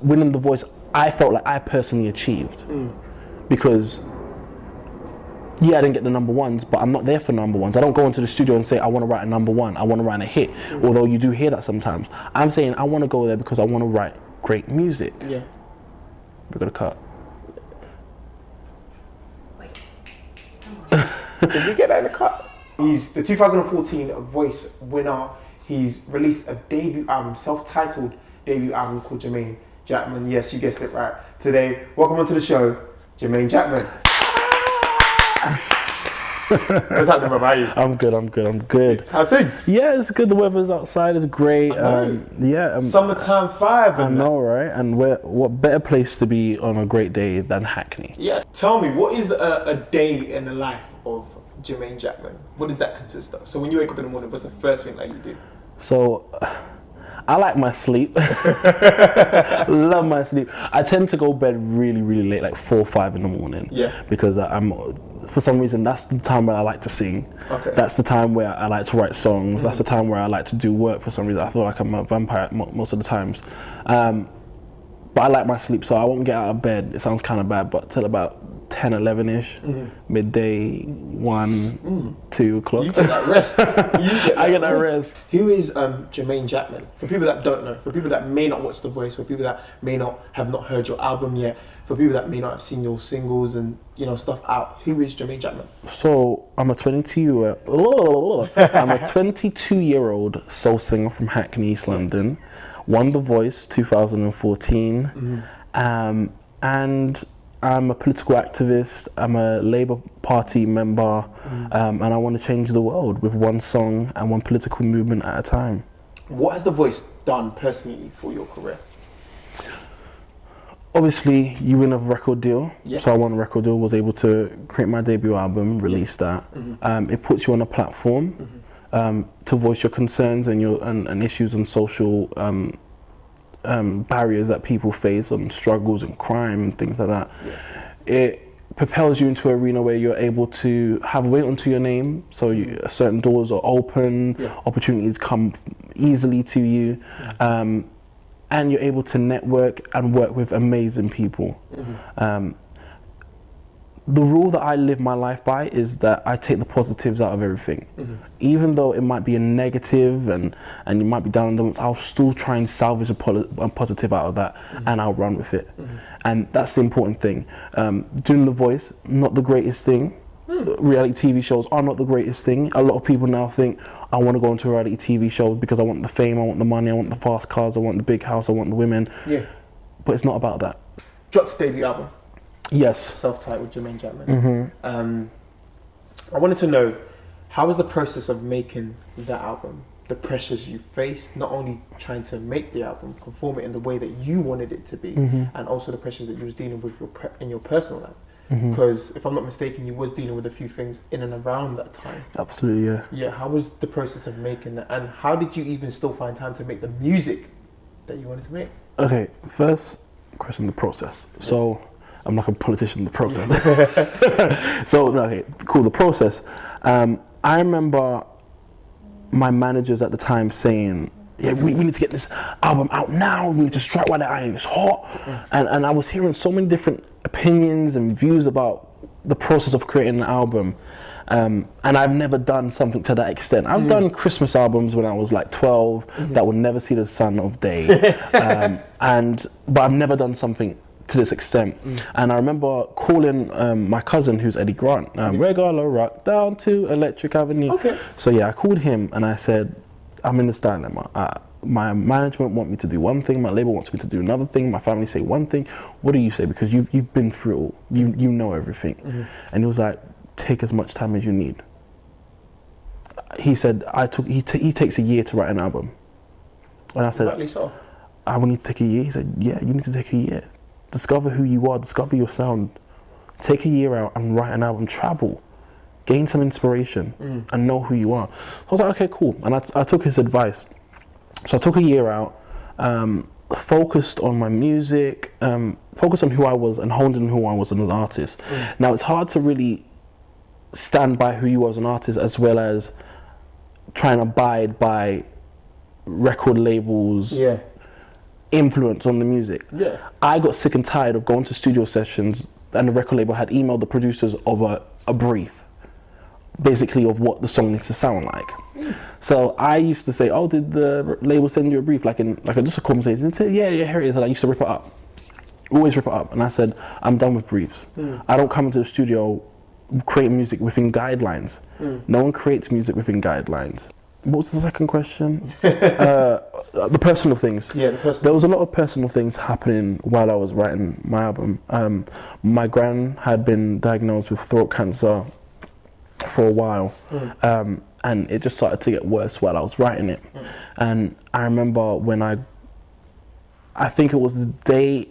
winning The Voice, I felt like I personally achieved. Because, yeah, I didn't get the number ones, but I'm not there for number ones. I don't go into the studio and say, I want to write a number one, I want to write a hit, although you do hear that sometimes. I'm saying I want to go there because I want to write great music. Yeah. We're going to cut. Did you get that in the cut? He's the 2014 Voice winner. He's released a debut album, self-titled debut album called Jermain Jackman. Yes, you guessed it right. Today, welcome onto the show, Jermain Jackman. What's happening, brother? How are you? I'm good. How's things? Yeah, it's good. The weather's outside is great. Summertime vibe. I know, right? And what better place to be on a great day than Hackney? Yeah. Tell me, what is a day in the life of Jermain Jackman? What does that consist of? So when you wake up in the morning, what's the first thing that you do? So, I like my sleep. Love my sleep. I tend to go bed really, really late, like 4 or 5 in the morning. Yeah. Because for some reason, that's the time where I like to sing. Okay. That's the time where I like to write songs. That's the time where I like to do work for some reason. I feel like I'm a vampire most of the times. But I like my sleep, so I won't get out of bed. It sounds kind of bad, but till about 10, 11-ish, midday, 1, 2 o'clock. You get that rest. I get that rest. Who is Jermain Jackman? For people that don't know, for people that may not watch The Voice, for people that may not have heard your album yet, for people that may not have seen your singles and stuff out, who is Jermain Jackman? So I'm a 22-year-old soul singer from Hackney, East London. Won The Voice 2014, and I'm a political activist. I'm a Labour Party member, and I want to change the world with one song and one political movement at a time. What has The Voice done personally for your career? Obviously, you win a record deal. Yeah. So I won a record deal, was able to create my debut album, release that. It puts you on a platform to voice your concerns and and issues and social barriers that people face, on struggles and crime and things like that. It propels you into an arena where you're able to have weight onto your name, so certain doors are open, opportunities come easily to you, and you're able to network and work with amazing people. The rule that I live my life by is that I take the positives out of everything. Even though it might be a negative and you might be down in the dumps, I'll still try and salvage a positive out of that, and I'll run with it. And that's the important thing. Doing The Voice, not the greatest thing. Reality TV shows are not the greatest thing. A lot of people now think, I want to go into a reality TV show because I want the fame, I want the money, I want the fast cars, I want the big house, I want the women. Yeah. But it's not about that. Dropped debut album. Yes. Self-titled Jermain Jackman. I wanted to know, how was the process of making that album? The pressures you faced, not only trying to make the album, conform it in the way that you wanted it to be, and also the pressures that you was dealing with in your personal life. Because if I'm not mistaken, you was dealing with a few things in and around that time. Absolutely, yeah. Yeah, how was the process of making that, and how did you even still find time to make the music that you wanted to make? Okay, first question, the process. Yes. So, I'm like a politician, the process. So, okay, cool, the process. I remember my managers at the time saying, yeah, we need to get this album out now, we need to strike while the iron is hot. And I was hearing so many different opinions and views about the process of creating an album. And I've never done something to that extent. I've done Christmas albums when I was like 12 that would never see the sun of day. But I've never done something to this extent. And I remember calling my cousin, who's Eddie Grant, regular rock down to Electric Avenue. Okay. So yeah, I called him and I said, I'm in this dilemma. My management want me to do one thing, my label wants me to do another thing, my family say one thing. What do you say? Because you've been through it all. You know everything. And he was like, take as much time as you need. He said, he takes a year to write an album. And I said, rightly so. I will need to take a year. He said, yeah, you need to take a year. Discover who you are, discover your sound. Take a year out and write an album, travel. Gain some inspiration and know who you are. So I was like, okay, cool. And I took his advice. So I took a year out, focused on my music, focused on who I was and honed in who I was as an artist. Now, it's hard to really stand by who you are as an artist as well as try and abide by record labels influence on the music. Yeah. I got sick and tired of going to studio sessions, and the record label had emailed the producers of a brief, basically of what the song needs to sound like. So I used to say, "Oh, did the label send you a brief?" Like just a conversation. And say, yeah, here it is. And I used to rip it up, always rip it up. And I said, "I'm done with briefs. I don't come into the studio creating music within guidelines. No one creates music within guidelines." What was the second question? The personal things. Yeah, the personal. There was a lot of personal things happening while I was writing my album. My gran had been diagnosed with throat cancer for a while, and it just started to get worse while I was writing it. And I remember when I think it was the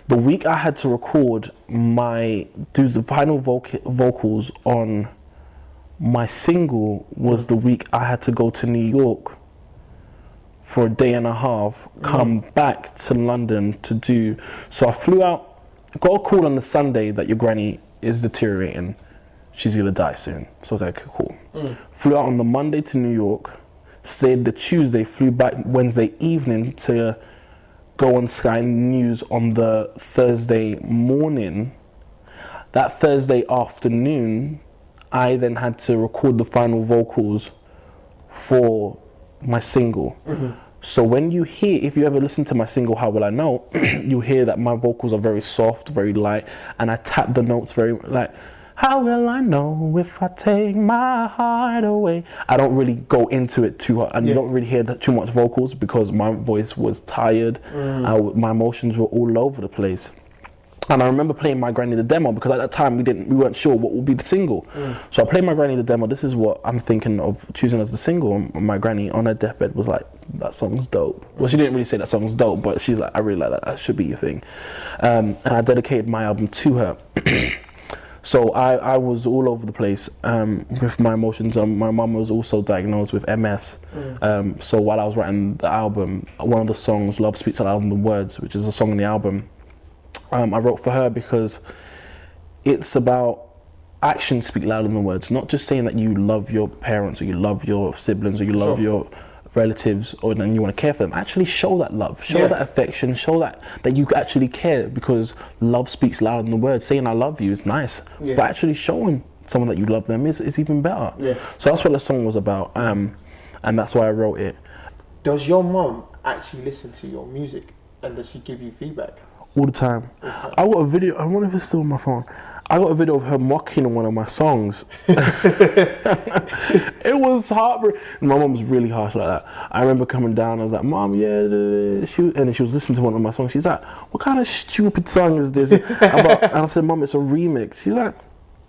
week I had to record do the final vocals on my single was the week I had to go to New York for a day and a half, come back to London to do. So I flew out, got a call on the Sunday that your granny is deteriorating. She's gonna die soon. So I was like, okay, cool. Flew out on the Monday to New York, stayed the Tuesday, flew back Wednesday evening to go on Sky News on the Thursday morning. That Thursday afternoon, I then had to record the final vocals for my single. So when you hear, if you ever listen to my single, How Will I Know, you hear that my vocals are very soft, very light, and I tap the notes very like, how will I know if I take my heart away? I don't really go into it too hard, and you don't really hear too much vocals because my voice was tired. My emotions were all over the place. And I remember playing my granny the demo because at that time we weren't sure what would be the single. So I played my granny the demo. This is what I'm thinking of choosing as the single. And my granny on her deathbed was like, "That song's dope." Well, she didn't really say that song's dope, but she's like, "I really like that. That should be your thing." And I dedicated my album to her. So I was all over the place with my emotions. My mum was also diagnosed with MS. So while I was writing the album, one of the songs, Love Speaks Louder Than Words, which is a song in the album, I wrote for her because it's about actions speak louder than words. Not just saying that you love your parents or you love your siblings or you love your relatives or then you want to care for them. Actually show that love, show that affection, show that you actually care, because love speaks louder than the words. Saying I love you is nice, but actually showing someone that you love them is even better. So that's what the song was about, and that's why I wrote it. Does your mum actually listen to your music, and does she give you feedback? All the time. I got a video, I wonder if it's still on my phone. I got a video of her mocking one of my songs. It was heartbreaking. My mum was really harsh like that. I remember coming down, I was like, "Mom, yeah," and she was listening to one of my songs. She's like, "What kind of stupid song is this?" And I said, "Mum, it's a remix." She's like,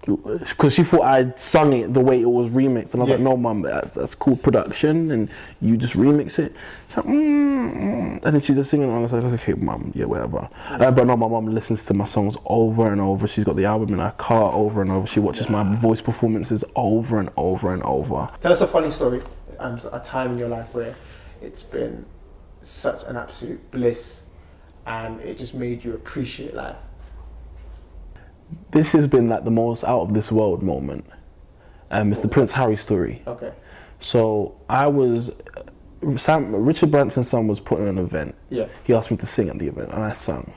because she thought I'd sung it the way it was remixed, and I was like, "No, Mum, that's called production, and you just remix it." She's like, and then she's just singing, and I was like, "Okay, Mum, yeah, whatever." But no, my mum listens to my songs over and over. She's got the album in her car over and over. She watches my voice performances over and over and over. Tell us a funny story, a time in your life where it's been such an absolute bliss, and it just made you appreciate life. This has been like the most out of this world moment. It's the Prince Harry story. Okay. So Richard Branson's son was putting on an event. Yeah. He asked me to sing at the event, and I sang.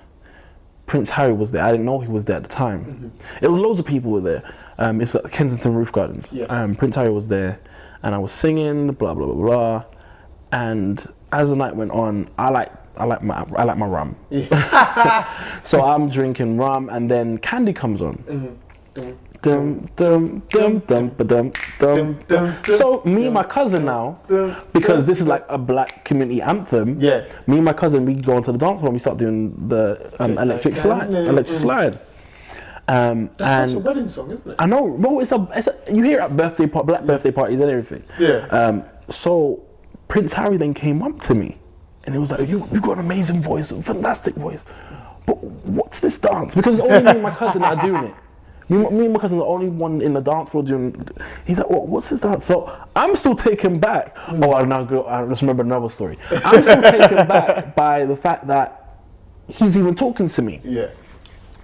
Prince Harry was there. I didn't know he was there at the time. It was loads of people were there. It's at Kensington Roof Gardens. Prince Harry was there, and I was singing, blah blah blah blah. And as the night went on, I like my rum. So I'm drinking rum, and then Candy comes on. Dum dum dum dum dum dum dum. So me and my cousin now, because this is like a black community anthem. Me and my cousin, we go onto the dance floor and we start doing the electric slide. That's such a wedding song, isn't it? I know. Well, you hear it at black birthday parties and everything. So Prince Harry then came up to me, and he was like, "You got an amazing voice, a fantastic voice, but what's this dance?" Because only me and my cousin are doing it. Me and my cousin are the only one in the dance floor doing. He's like, "What's this dance?" So I'm still taken back. I just remember another story. I'm still taken back by the fact that he's even talking to me.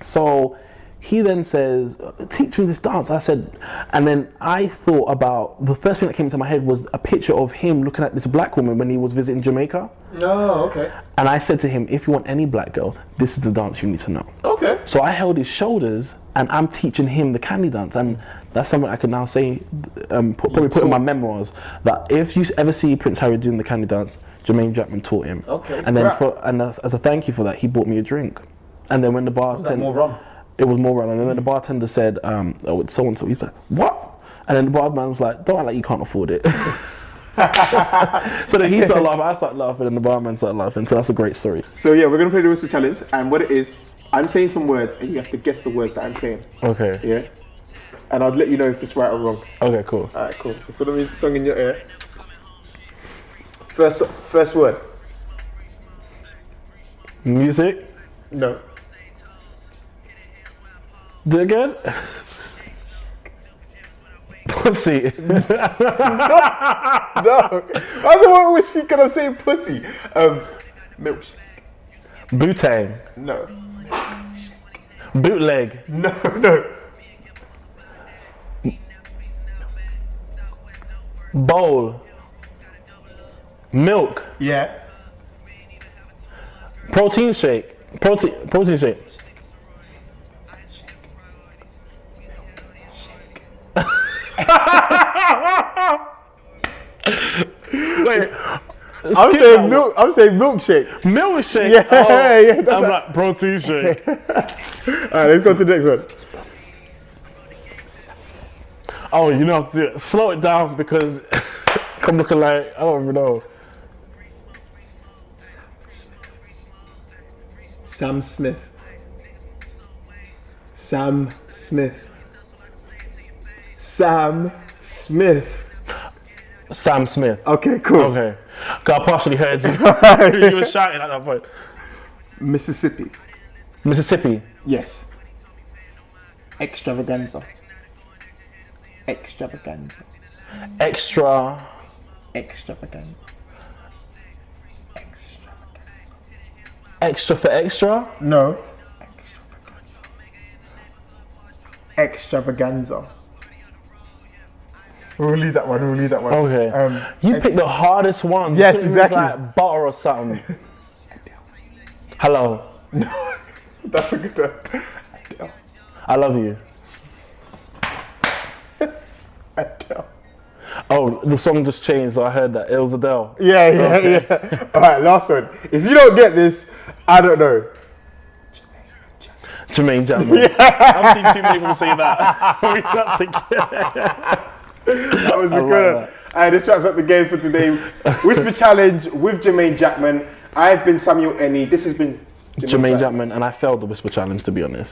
So he then says, "Teach me this dance." I said, and then I thought about, the first thing that came into my head was a picture of him looking at this black woman when he was visiting Jamaica. Oh, okay. And I said to him, if you want any black girl, this is the dance you need to know. Okay. So I held his shoulders and I'm teaching him the candy dance. And that's something I can now say, probably put in my memoirs, that if you ever see Prince Harry doing the candy dance, Jermain Jackman taught him. Okay. And then as a thank you for that, he bought me a drink. And then when the bartender... Was that more rum? It was more rum. And then when the bartender said, oh, it's so-and-so, he's like, what? And then the barman was like, don't act like you can't afford it. So then he started laughing, I started laughing, and the barman started laughing. So that's a great story. So yeah, we're gonna play the whisper challenge, and what it is, I'm saying some words, and you have to guess the words that I'm saying. Okay. Yeah. And I'll let you know if it's right or wrong. Okay, cool. All right, cool. So put the music song in your ear. First word. Music. No. Do it again. Pussy. No. Why does everyone always speak and I'm saying pussy? Milkshake. Bootang. No. Bootleg. No. Bowl. Milk. Yeah. Protein shake. Protein shake. Wait. I'm saying milk. I'm saying milkshake. Milkshake. Yeah, oh, yeah. That's I'm like protein shake. All right, let's go to the next one. Oh, you know how to do it. Slow it down because I'm looking like I don't even know. Sam Smith. Sam Smith. Sam Smith. Sam Smith. Okay, cool. Okay. Cause I partially heard you. You were shouting at that point. Mississippi. Mississippi. Yes. Extravaganza. Extravaganza. Extra. Extravaganza. Extra for extra? No. Extravaganza. We'll leave that one. Okay. You picked the hardest one. Yes, You exactly. Like butter or something. Hello. No. That's a good one. I love you. Adele. Oh, the song just changed, so I heard that. It was Adele. Yeah. All right, last one. If you don't get this, I don't know. Jermain Jackman. Yeah. I've seen too many people say that. We got to get That was a good one. All right, this wraps up the game for today. Whisper Challenge with Jermain Jackman. I've been Samuel Eni. This has been Jermain Jackman, and I failed the Whisper Challenge, to be honest.